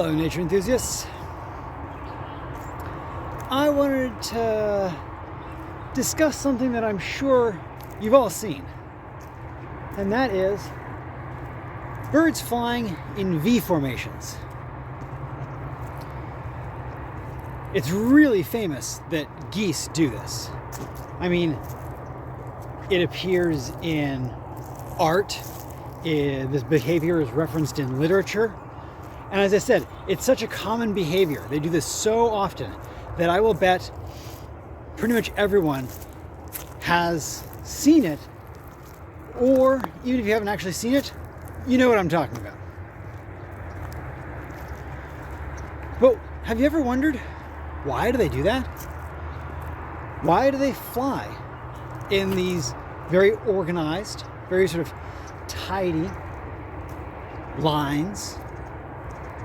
Hello, nature enthusiasts. I wanted to discuss something that I'm sure you've all seen, and that is birds flying in V formations. It's really famous that geese do this. I mean, it appears in art. This behavior is referenced in literature. And as I said, it's such a common behavior. They do this so often that I will bet pretty much everyone has seen it, or even if you haven't actually seen it, you know what I'm talking about. But have you ever wondered, why do they do that? Why do they fly in these very organized, very sort of tidy lines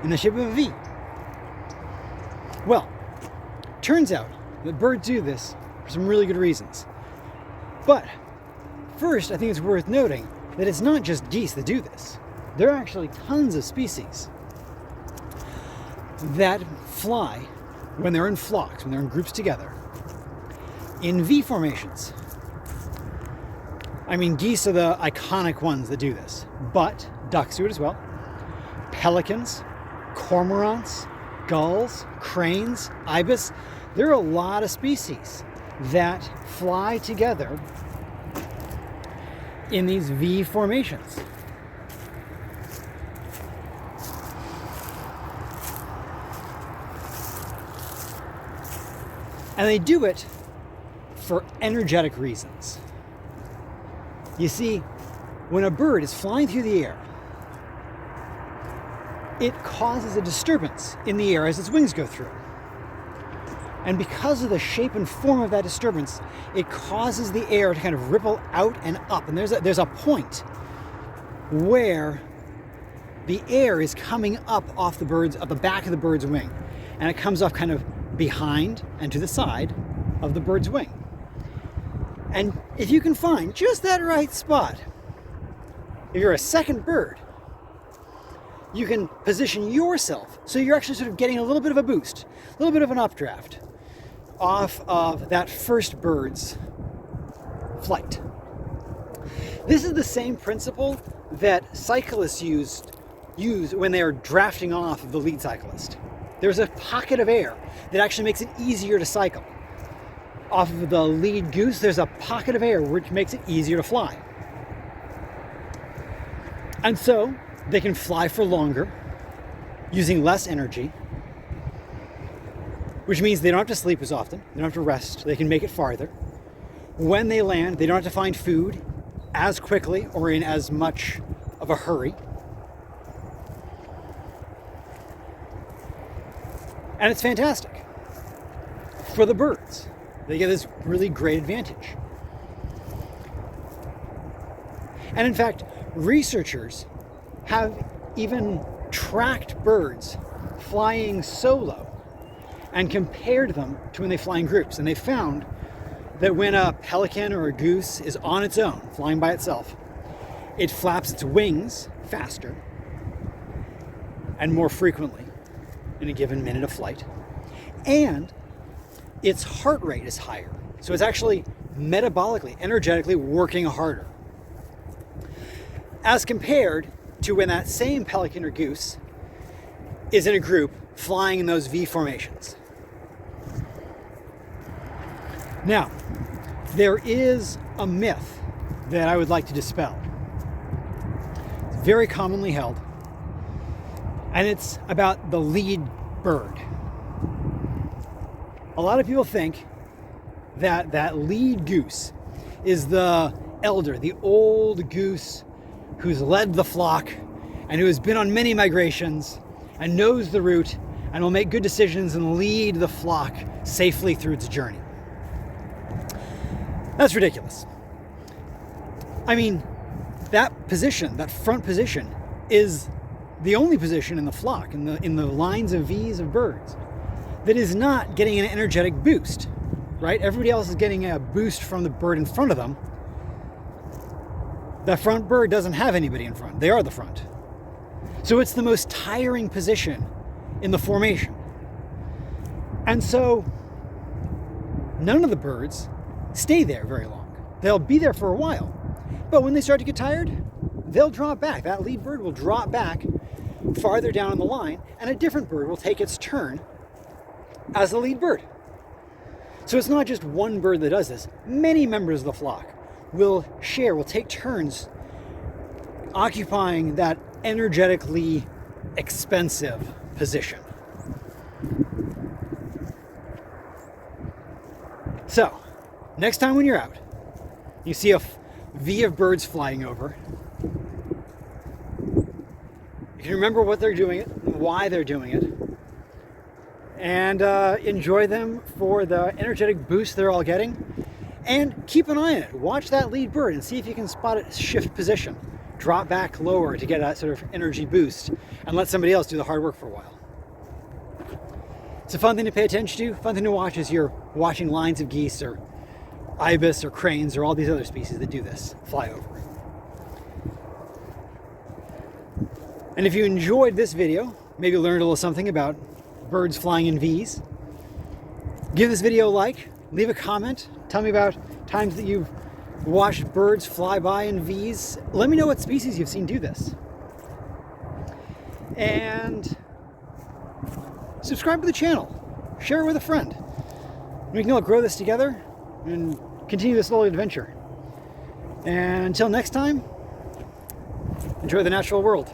in the shape of a V? Well, turns out that birds do this for some really good reasons. But first, I think it's worth noting that it's not just geese that do this. There are actually tons of species that fly when they're in flocks, when they're in groups together, in V formations. I mean, geese are the iconic ones that do this, but ducks do it as well. Pelicans, cormorants, gulls, cranes, ibis. There are a lot of species that fly together in these V formations. And they do it for energetic reasons. You see, when a bird is flying through the air, it causes a disturbance in the air as its wings go through. And because of the shape and form of that disturbance, it causes the air to kind of ripple out and up. And there's a point where the air is coming up off the back of the bird's wing. And it comes off kind of behind and to the side of the bird's wing. And if you can find just that right spot, if you're a second bird, you can position yourself so you're actually sort of getting a little bit of a boost, a little bit of an updraft off of that first bird's flight. This is the same principle that cyclists use when they are drafting off of the lead cyclist. There's a pocket of air that actually makes it easier to cycle. Off of the lead goose, there's a pocket of air which makes it easier to fly. And so they can fly for longer, using less energy, which means they don't have to sleep as often, they don't have to rest, they can make it farther. When they land, they don't have to find food as quickly or in as much of a hurry. And it's fantastic for the birds. They get this really great advantage. And in fact, researchers have even tracked birds flying solo and compared them to when they fly in groups. And they found that when a pelican or a goose is on its own, flying by itself, it flaps its wings faster and more frequently in a given minute of flight. And its heart rate is higher. So it's actually metabolically, energetically working harder. As compared to when that same pelican or goose is in a group flying in those V formations. Now, there is a myth that I would like to dispel. It's very commonly held, and it's about the lead bird. A lot of people think that that lead goose is the elder, the old goose who's led the flock and who has been on many migrations and knows the route and will make good decisions and lead the flock safely through its journey. That's ridiculous. I mean, that position, that front position, is the only position in the flock, in the lines of V's of birds, that is not getting an energetic boost, right? Everybody else is getting a boost from the bird in front of them. That front bird doesn't have anybody in front. They are the front. So it's the most tiring position in the formation. And so none of the birds stay there very long. They'll be there for a while, but when they start to get tired, they'll drop back. That lead bird will drop back farther down the line, and a different bird will take its turn as the lead bird. So it's not just one bird that does this. Many members of the flock will take turns occupying that energetically expensive position. So, next time when you're out, you see a V of birds flying over, you can remember what they're doing it, why they're doing it, and enjoy them for the energetic boost they're all getting. And keep an eye on it. Watch that lead bird and see if you can spot it shift position. Drop back lower to get that sort of energy boost, and let somebody else do the hard work for a while. It's a fun thing to pay attention to, fun thing to watch as you're watching lines of geese or ibis or cranes or all these other species that do this, fly over. And if you enjoyed this video, maybe learned a little something about birds flying in V's, give this video a like, leave a comment, tell me about times that you've watched birds fly by in V's. Let me know what species you've seen do this. And subscribe to the channel, share it with a friend. We can all grow this together and continue this little adventure. And until next time, enjoy the natural world.